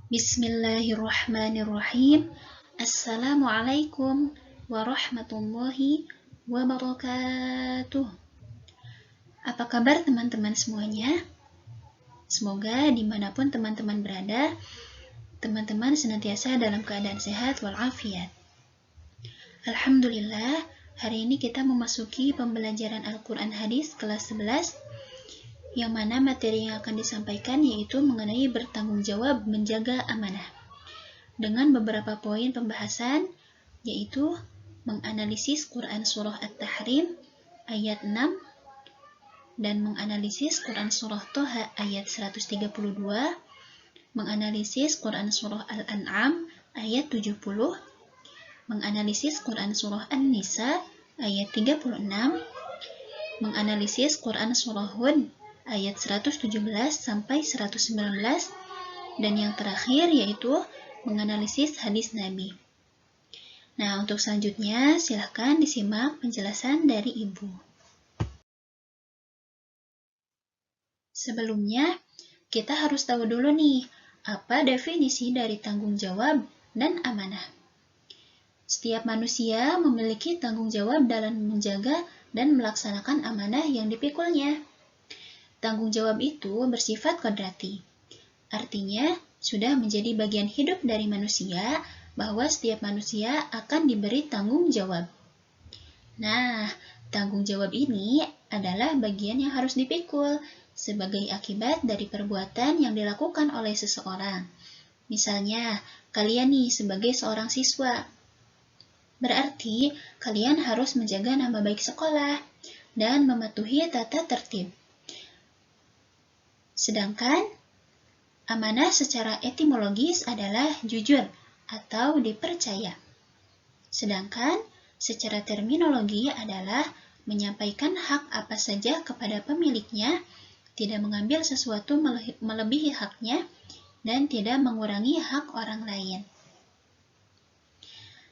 Bismillahirrahmanirrahim. Assalamualaikum warahmatullahi wabarakatuh. Apa kabar teman-teman semuanya? Semoga dimanapun teman-teman berada, teman-teman senantiasa dalam keadaan sehat walafiat. Alhamdulillah, hari ini kita memasuki pembelajaran Al-Quran Hadis kelas 11, yang mana materi yang akan disampaikan yaitu mengenai bertanggung jawab menjaga amanah. Dengan beberapa poin pembahasan, yaitu menganalisis Quran Surah At-Tahrim ayat 6 dan menganalisis Quran Surah Toha ayat 132, menganalisis Quran Surah Al-An'am ayat 70, menganalisis Quran Surah An-Nisa ayat 36, menganalisis Quran Surah Hud ayat 117 sampai 119, dan yang terakhir yaitu menganalisis hadis Nabi. Nah, untuk selanjutnya silahkan disimak penjelasan dari Ibu. Sebelumnya, kita harus tahu dulu nih, apa definisi dari tanggung jawab dan amanah. Setiap manusia memiliki tanggung jawab dalam menjaga dan melaksanakan amanah yang dipikulnya. Tanggung jawab itu bersifat kodrati. Artinya, sudah menjadi bagian hidup dari manusia bahwa setiap manusia akan diberi tanggung jawab. Nah, tanggung jawab ini adalah bagian yang harus dipikul sebagai akibat dari perbuatan yang dilakukan oleh seseorang. Misalnya, kalian nih sebagai seorang siswa. Berarti, kalian harus menjaga nama baik sekolah dan mematuhi tata tertib. Sedangkan, amanah secara etimologis adalah jujur atau dipercaya. Sedangkan, secara terminologi adalah menyampaikan hak apa saja kepada pemiliknya, tidak mengambil sesuatu melebihi haknya, dan tidak mengurangi hak orang lain.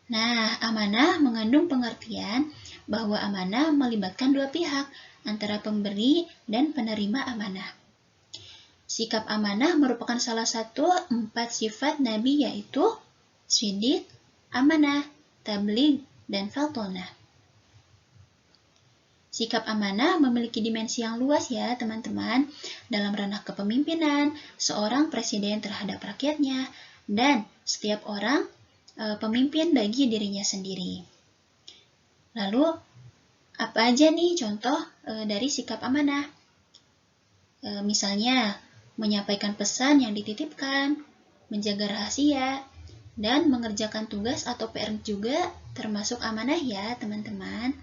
Nah, amanah mengandung pengertian bahwa amanah melibatkan dua pihak, antara pemberi dan penerima amanah. Sikap amanah merupakan salah satu 4 sifat Nabi, yaitu shidiq, amanah, tabligh, dan fatonah. Sikap amanah memiliki dimensi yang luas ya teman-teman, dalam ranah kepemimpinan, seorang presiden terhadap rakyatnya, dan setiap orang pemimpin bagi dirinya sendiri. Lalu, apa aja nih contoh dari sikap amanah? Misalnya, menyampaikan pesan yang dititipkan, menjaga rahasia, dan mengerjakan tugas atau PR juga termasuk amanah ya teman-teman.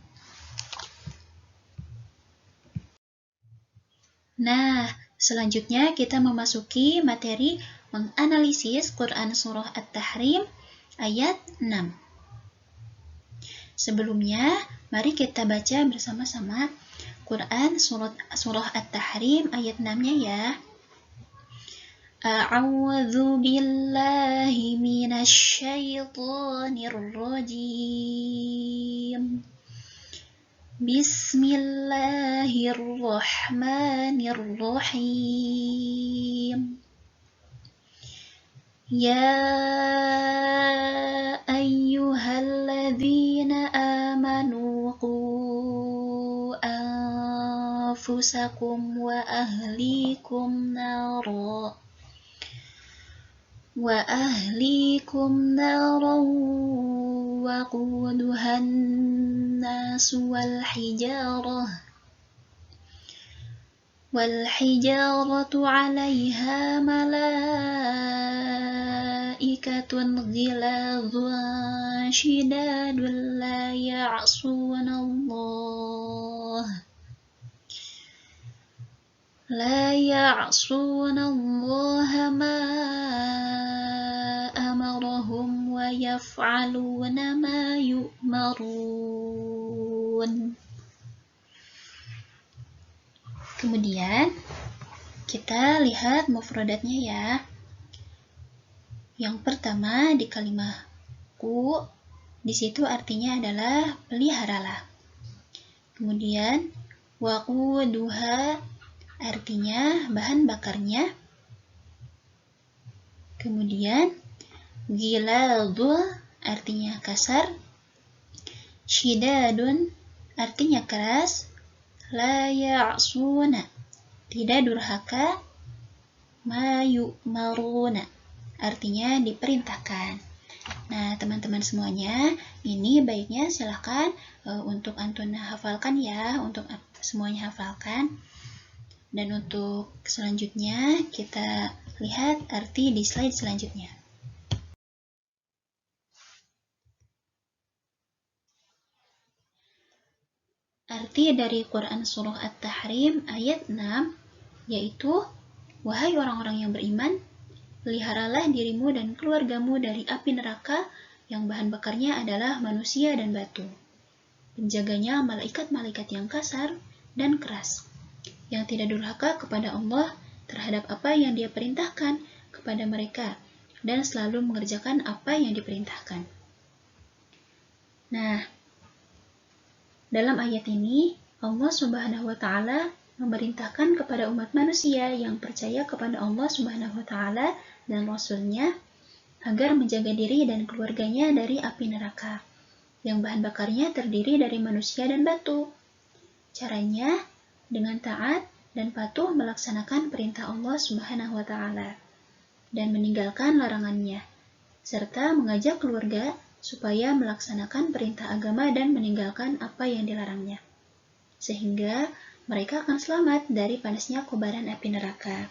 Nah, selanjutnya kita memasuki materi menganalisis Quran Surah At-Tahrim ayat 6. Sebelumnya, mari kita baca bersama-sama Quran Surah At-Tahrim ayat 6-nya ya. A'udzu billahi minasy syaithanir rajim. Bismillahirrahmanirrahim. Ya ayyuhalladzina amanu qu anfusakum wa ahlikum nara وقودها الناس والحجارة عليها ملائكة غلاظ شداد لا يعصون الله ما أمرهم ويفعلون ما يؤمرون. Kemudian kita lihat mufradatnya ya. Yang pertama di kalimah ku, di situ artinya adalah peliharalah. Kemudian waquduha artinya bahan bakarnya. Kemudian giladul artinya kasar, syidadun artinya keras, la ya'suna tidak durhaka, ma yu'maruna artinya diperintahkan. Nah, teman-teman semuanya, ini baiknya silahkan untuk Antuna hafalkan ya, untuk semuanya hafalkan. Dan untuk selanjutnya, kita lihat arti di slide selanjutnya. Arti dari Quran Surah At-Tahrim ayat 6, yaitu, wahai orang-orang yang beriman, peliharalah dirimu dan keluargamu dari api neraka yang bahan bakarnya adalah manusia dan batu. Penjaganya malaikat-malaikat yang kasar dan keras, yang tidak durhaka kepada Allah terhadap apa yang Dia perintahkan kepada mereka, dan selalu mengerjakan apa yang diperintahkan. Nah, dalam ayat ini, Allah Subhanahu wa Ta'ala memerintahkan kepada umat manusia yang percaya kepada Allah Subhanahu wa Ta'ala dan Rasul-Nya agar menjaga diri dan keluarganya dari api neraka, yang bahan bakarnya terdiri dari manusia dan batu. Caranya dengan taat dan patuh melaksanakan perintah Allah Subhanahu wa Ta'ala dan meninggalkan larangannya, serta mengajak keluarga supaya melaksanakan perintah agama dan meninggalkan apa yang dilarangnya, sehingga mereka akan selamat dari panasnya kobaran api neraka.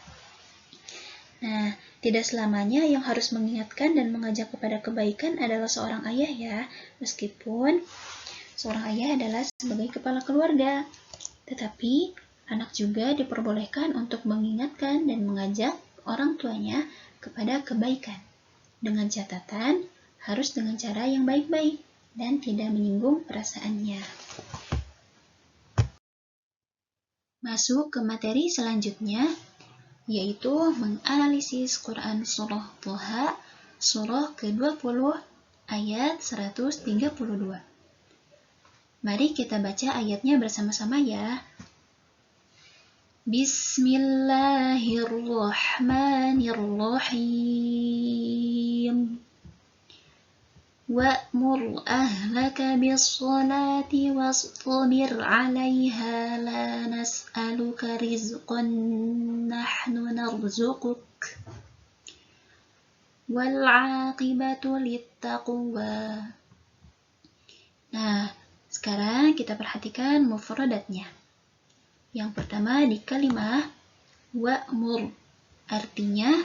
Nah, tidak selamanya yang harus mengingatkan dan mengajak kepada kebaikan adalah seorang ayah ya, meskipun seorang ayah adalah sebagai kepala keluarga. Tetapi, anak juga diperbolehkan untuk mengingatkan dan mengajak orang tuanya kepada kebaikan, dengan catatan harus dengan cara yang baik-baik dan tidak menyinggung perasaannya. Masuk ke materi selanjutnya, yaitu menganalisis Quran Surah Thaha, surah ke-20, ayat 132. Mari kita baca ayatnya bersama-sama ya. Bismillahirrahmanirrahim. وَأْمُرْ أَهْلَكَ بِالصَّلَاةِ وَاصْطَبِرْ عَلَيْهَا لَا نَسْأَلُكَ رِزْقًا نَحْنُ نَرْزُقُكَ وَالْعَاقِبَةُ لِلتَّقْوَى. Nah, sekarang kita perhatikan mufradatnya. Yang pertama di kalimah wa'mur, artinya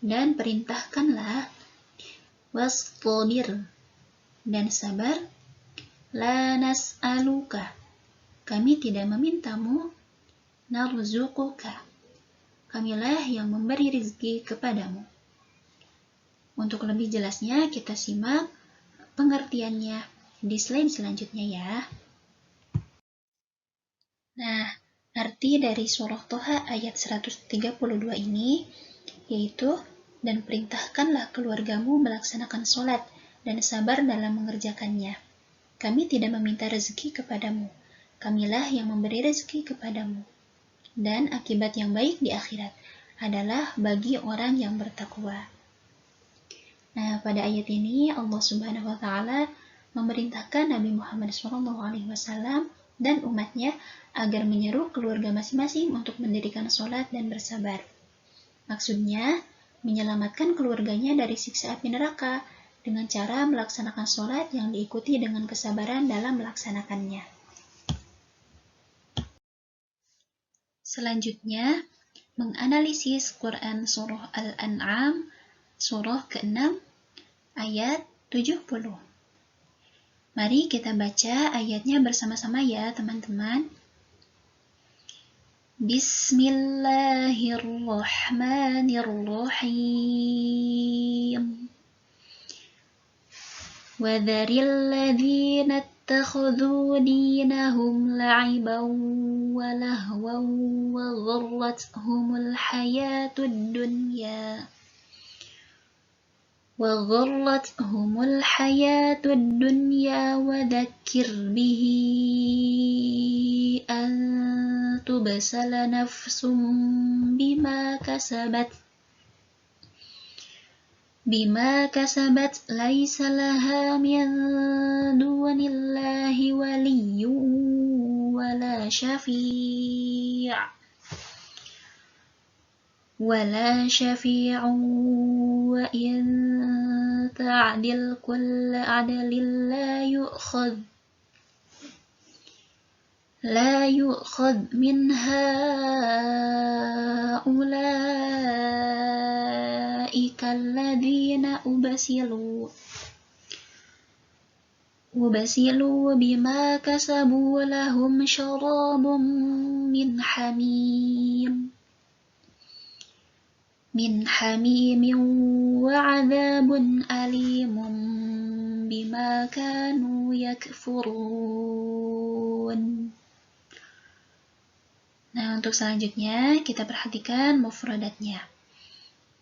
dan perintahkanlah, wastabir dan sabar, la nas'aluka kami tidak memintamu, narzuquka kamilah yang memberi rezeki kepadamu. Untuk lebih jelasnya kita simak pengertiannya di slide selanjutnya ya. Nah, arti dari surah Thaha ayat 132 ini yaitu, dan perintahkanlah keluargamu melaksanakan sholat dan sabar dalam mengerjakannya. Kami tidak meminta rezeki kepadamu, kamilah yang memberi rezeki kepadamu. Dan akibat yang baik di akhirat adalah bagi orang yang bertakwa. Nah, pada ayat ini Allah Subhanahu wa Ta'ala memerintahkan Nabi Muhammad SAW dan umatnya agar menyeru keluarga masing-masing untuk mendirikan sholat dan bersabar. Maksudnya, menyelamatkan keluarganya dari siksa api neraka dengan cara melaksanakan sholat yang diikuti dengan kesabaran dalam melaksanakannya. Selanjutnya, menganalisis Quran Surah Al-An'am, surah ke-6, ayat 70. Mari kita baca ayatnya bersama-sama ya teman-teman. Bismillahirrahmanirrahim. وَذَرِ الَّذِينَ اتَّخَذُوا دِينَهُمْ لَعِبًا وَلَهْوًا وَغَرَّتْهُمُ الْحَيَاةُ الدُّنْيَا وَذَكِّرْ بِهِ أَن تُبْسَلَ نَفْسٌ بِمَا كَسَبَتْ bima kasabat laisa laha min dunillahi waliyyun wala syafi'un wa in ta'dil kulla adlin la yu'khadh minha ulaika alladhina ubasilu bima kasabu lahum syarabun min hamimin wa 'adzabun alimun bima kanu yakfurun. Nah, untuk selanjutnya kita perhatikan mufradatnya.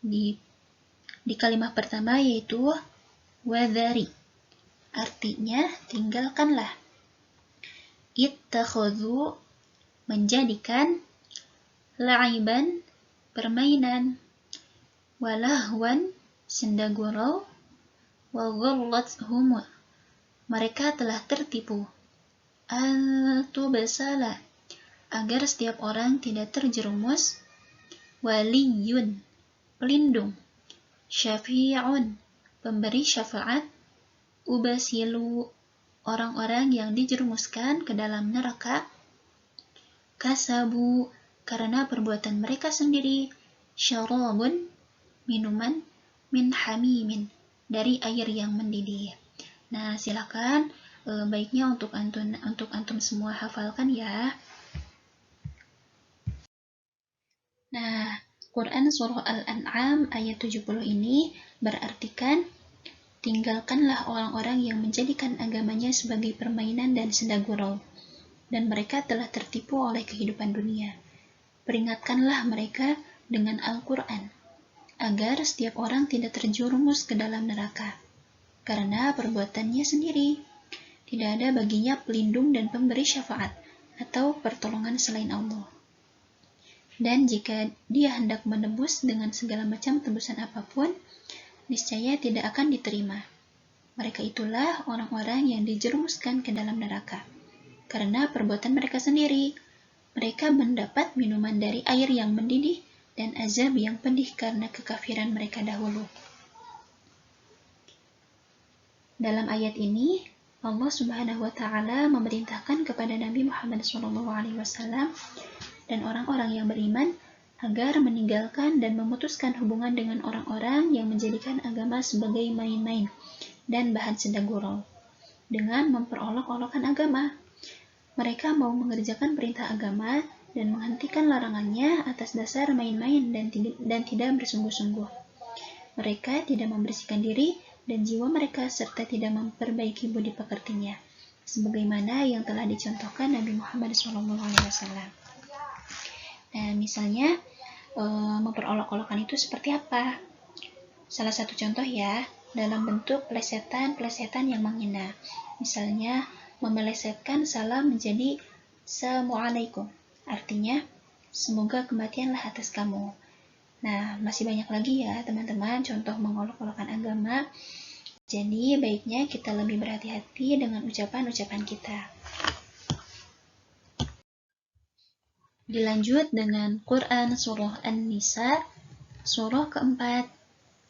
Di kalimat pertama yaitu wadhari. Artinya tinggalkanlah. Ittakhadhu menjadikan, la'iban permainan, walahwan senda gurau, wa gharrathum mereka telah tertipu, antubasala agar setiap orang tidak terjerumus, waliyun pelindung, syafi'un pemberi syafaat, ubasilu orang-orang yang dijerumuskan ke dalam neraka, kasabu karena perbuatan mereka sendiri, syarabun minuman, min hamimin dari air yang mendidih. Nah, silakan baiknya untuk antum semua hafalkan ya. Nah, Quran Surah Al-An'am ayat 70 ini berartikan, tinggalkanlah orang-orang yang menjadikan agamanya sebagai permainan dan senda gurau, dan mereka telah tertipu oleh kehidupan dunia. Peringatkanlah mereka dengan Al-Quran, agar setiap orang tidak terjerumus ke dalam neraka, karena perbuatannya sendiri. Tidak ada baginya pelindung dan pemberi syafaat, atau pertolongan selain Allah. Dan jika dia hendak menebus dengan segala macam tebusan apapun, niscaya tidak akan diterima. Mereka itulah orang-orang yang dijerumuskan ke dalam neraka, karena perbuatan mereka sendiri. Mereka mendapat minuman dari air yang mendidih dan azab yang pedih karena kekafiran mereka dahulu. Dalam ayat ini, Allah Subhanahu wa Ta'ala memerintahkan kepada Nabi Muhammad SAW dan orang-orang yang beriman agar meninggalkan dan memutuskan hubungan dengan orang-orang yang menjadikan agama sebagai main-main dan bahan senda gurau dengan memperolok-olokkan agama. Mereka mau mengerjakan perintah agama dan menghentikan larangannya atas dasar main-main dan tidak bersungguh-sungguh. Mereka tidak membersihkan diri dan jiwa mereka serta tidak memperbaiki budi pekertinya, sebagaimana yang telah dicontohkan Nabi Muhammad SAW. Nah, misalnya memperolok-olokkan itu seperti apa? Salah satu contoh ya, dalam bentuk plesetan-plesetan yang menghina. Misalnya memelesetkan salam menjadi Assalamualaikum, artinya semoga kematianlah atas kamu. Nah, masih banyak lagi ya teman-teman contoh mengolok-olokkan agama. Jadi baiknya kita lebih berhati-hati dengan ucapan-ucapan kita. Dilanjut dengan Quran Surah An-Nisa, surah keempat,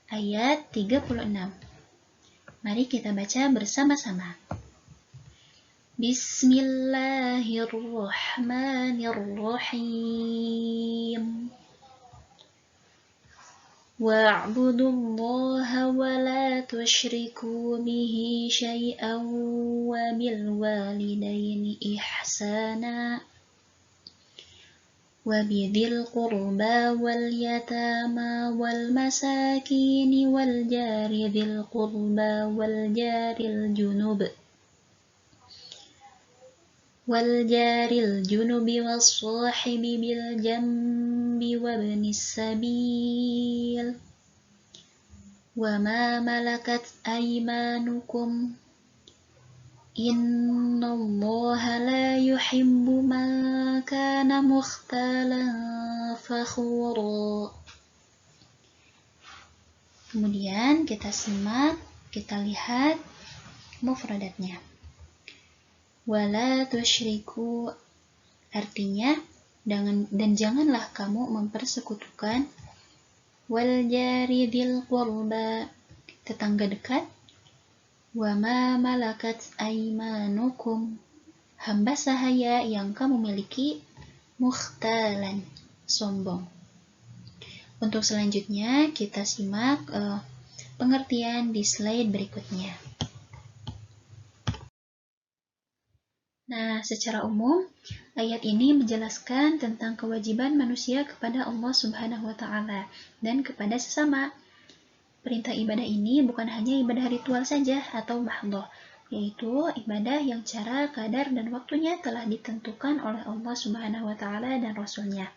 ayat 36. Mari kita baca bersama-sama. Bismillahirrahmanirrahim. Wa'budullaha wa la tusyriku bihi syai'an wa bil walidaini ihsana wa bidhil qurba wal yatama wal masakini wal jari dhil qurba wal jaril junubi was sahibi bil jambi wa ibnis sabil wa ma malakat aymanukum innallaha la yuhibbu man kana mukhtalan fakhura. Kemudian kita simak, kita lihat mufradatnya. Wala tusyriku, artinya dan janganlah kamu mempersekutukan wal jari dzil qurba, tetangga dekat, wa ma malakat aimanukum, hamba sahaya yang kamu miliki, mukhtalan, sombong. Untuk selanjutnya kita simak pengertian di slide berikutnya. Nah, secara umum, ayat ini menjelaskan tentang kewajiban manusia kepada Allah Subhanahu wa Ta'ala dan kepada sesama. Perintah ibadah ini bukan hanya ibadah ritual saja atau mahdhah, yaitu ibadah yang cara, kadar, dan waktunya telah ditentukan oleh Allah Subhanahu wa Ta'ala dan Rasul-Nya.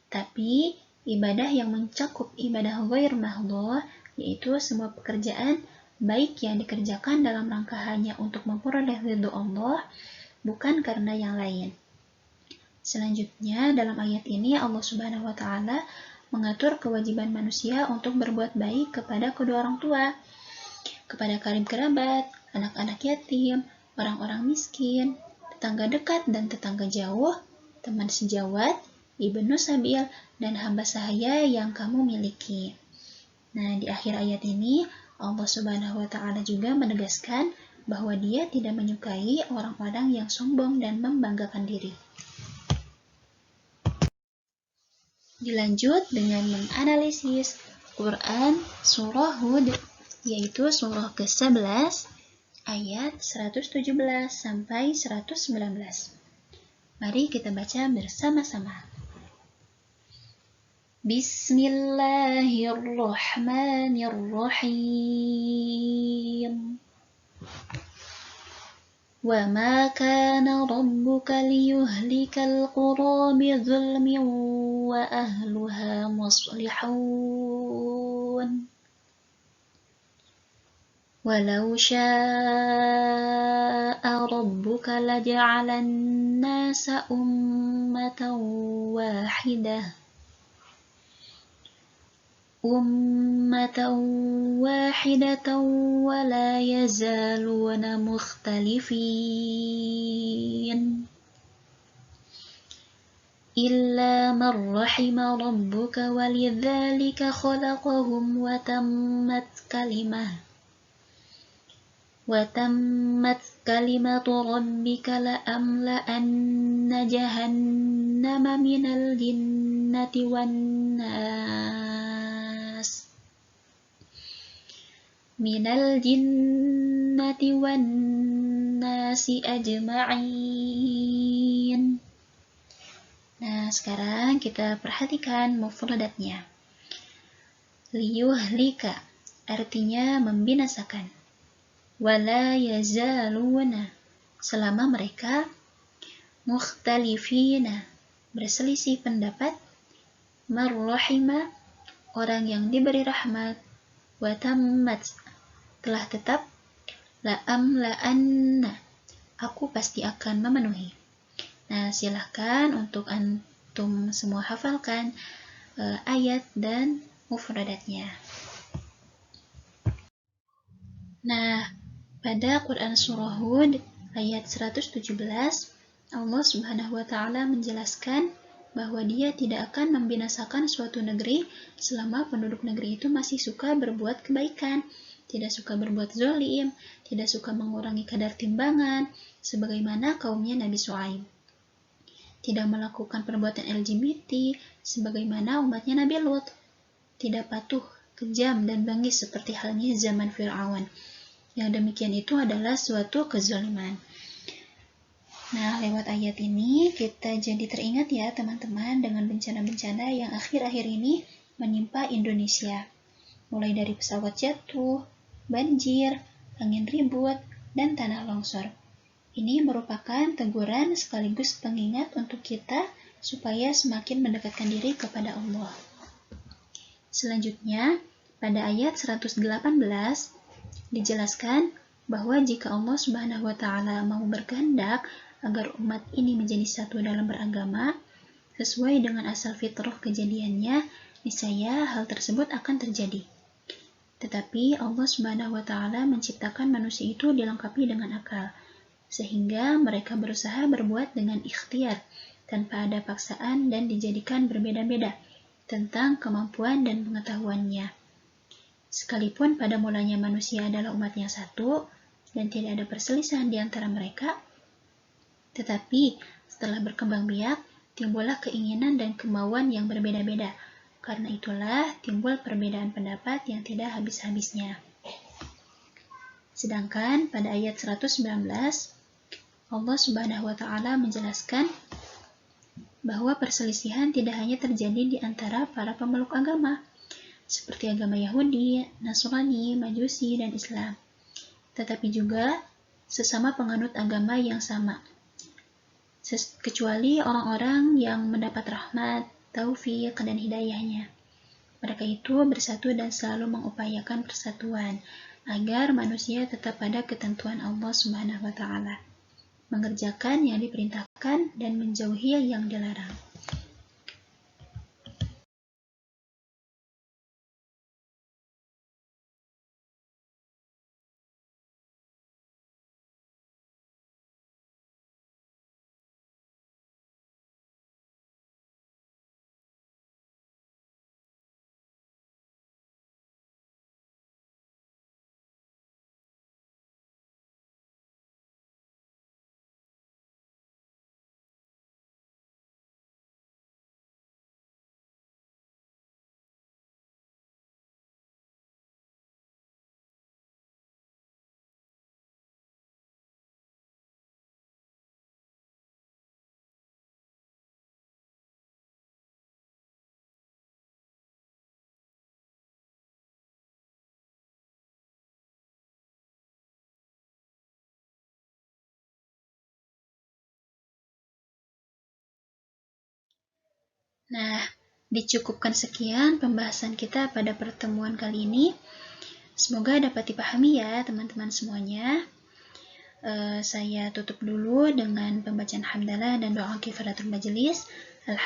Tapi, ibadah yang mencakup ibadah ghair mahdhah, yaitu semua pekerjaan baik yang dikerjakan dalam rangka hanya untuk memperoleh ridho Allah, bukan karena yang lain. Selanjutnya, dalam ayat ini Allah Subhanahu wa Ta'ala mengatur kewajiban manusia untuk berbuat baik kepada kedua orang tua, kepada karib kerabat, anak-anak yatim, orang-orang miskin, tetangga dekat dan tetangga jauh, teman sejawat, ibnu sabil, dan hamba sahaya yang kamu miliki. Nah, di akhir ayat ini Allah Subhanahu wa Ta'ala juga menegaskan bahwa Dia tidak menyukai orang-orang yang sombong dan membanggakan diri. Dilanjut dengan menganalisis Quran surah Hud, yaitu surah ke-11 ayat 117 sampai 119. Mari kita baca bersama-sama. Bismillahirrahmanirrahim. Wa ma kana rabbuka liyuhlikal qura bizulmin wa ahluha muslihun. Walau syaa rabbuka laja'alan nasa ummatan wahidatan wa la yazaluna mukhtalifin illa man rahima rabbuka walidzalika khalaqahum wa tammat kalimatu rabbika la amla'anna jahannama minal jinnati wan nasi ajma'in. Nah, sekarang kita perhatikan mufradatnya. Liyuhlika artinya membinasakan. Wala yazaluna, selama mereka, mukhtalifina, berselisih pendapat, marrahima, orang yang diberi rahmat, watammat, telah tetap, la'anna, aku pasti akan memenuhi. Nah, silahkan untuk antum semua hafalkan ayat dan mufradatnya. Nah, pada Quran Surah Hud ayat 117, Allah Subhanahu wa Ta'ala menjelaskan bahwa Dia tidak akan membinasakan suatu negeri selama penduduk negeri itu masih suka berbuat kebaikan, tidak suka berbuat zalim, tidak suka mengurangi kadar timbangan, sebagaimana kaumnya Nabi Shu'aib. Tidak melakukan perbuatan LGBT, sebagaimana umatnya Nabi Lut. Tidak patuh, kejam, dan bangis seperti halnya zaman Fir'aun. Yang demikian itu adalah suatu kezaliman. Nah, lewat ayat ini kita jadi teringat ya teman-teman dengan bencana-bencana yang akhir-akhir ini menimpa Indonesia. Mulai dari pesawat jatuh, banjir, angin ribut, dan tanah longsor. Ini merupakan teguran sekaligus pengingat untuk kita supaya semakin mendekatkan diri kepada Allah. Selanjutnya, pada ayat 118 dijelaskan bahwa jika Allah Subhanahu wa Ta'ala mau berkehendak agar umat ini menjadi satu dalam beragama, sesuai dengan asal fitrah kejadiannya, niscaya hal tersebut akan terjadi. Tetapi Allah Subhanahu wa Ta'ala menciptakan manusia itu dilengkapi dengan akal, sehingga mereka berusaha berbuat dengan ikhtiar tanpa ada paksaan dan dijadikan berbeda-beda tentang kemampuan dan pengetahuannya. Sekalipun pada mulanya manusia adalah umat yang satu dan tidak ada perselisihan di antara mereka, tetapi setelah berkembang biak, timbullah keinginan dan kemauan yang berbeda-beda. Karena itulah timbul perbedaan pendapat yang tidak habis-habisnya. Sedangkan pada ayat 119, Allah Subhanahu wa Ta'ala menjelaskan bahwa perselisihan tidak hanya terjadi di antara para pemeluk agama, seperti agama Yahudi, Nasrani, Majusi, dan Islam, tetapi juga sesama penganut agama yang sama, kecuali orang-orang yang mendapat rahmat, taufik, dan hidayahnya. Mereka itu bersatu dan selalu mengupayakan persatuan, agar manusia tetap pada ketentuan Allah Subhanahu wa Ta'ala, mengerjakan yang diperintahkan dan menjauhi yang dilarang. Nah, dicukupkan sekian pembahasan kita pada pertemuan kali ini. Semoga dapat dipahami ya teman-teman semuanya. Saya tutup dulu dengan pembacaan hamdalah dan doa kifaratul majelis. Alhamdulillah.